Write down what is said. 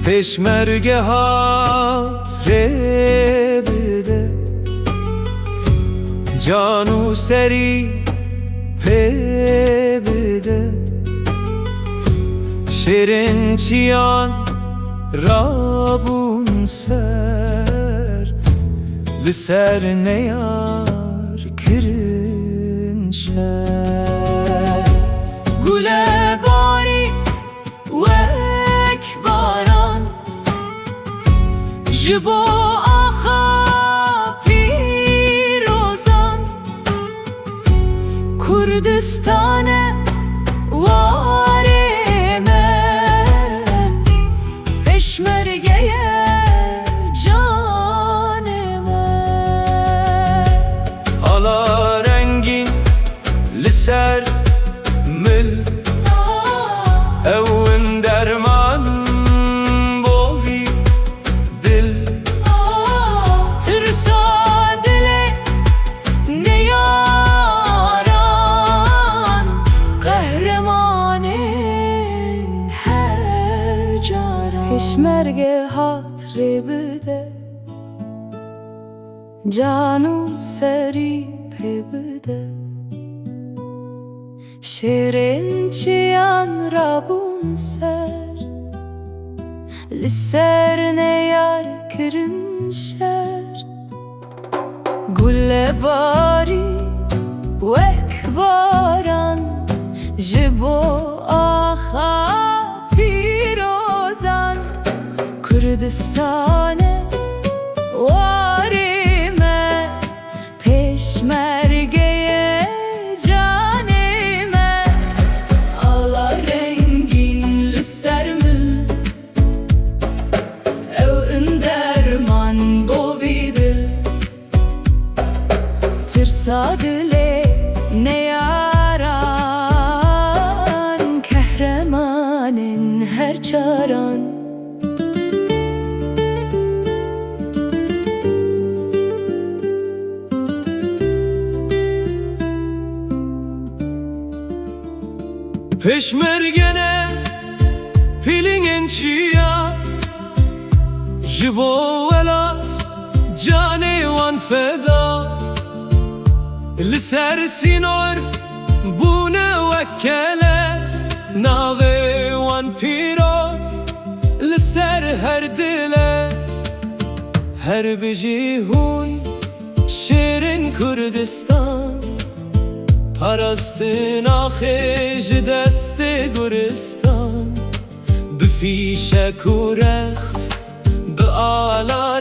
پشمرگه هات ره بده جانو سری پی بده شیرین چیان رابون سر لسر نیار کرن شر گله باری وک باران جبو آخا پیروزان کردستان واری من پشمرگه جان من Ala rengin liser mil Evin derman bovi dil ترسا دل نیاران قهرمانین هر جاران پشمرگه هاتری بده جانو سری پی بده شیرین چیان رابون سر لسر نیار کرن شر گل باری وک باران جبو آخا پیروزان کردستان واری من پشمرگه جانی من Ala rengin liser mil Evin derman bovidil Tırsa dile ne yaran Kahramanın her çaran Peşmergene pilingen çiya Jibo velat cane wan feda Liser sinor bune vekkele Nave wan piroz Liser her dile Her bijihun şirin Kürdistan Parastın آخیج دست گرستان به فیشک و رخت به آلا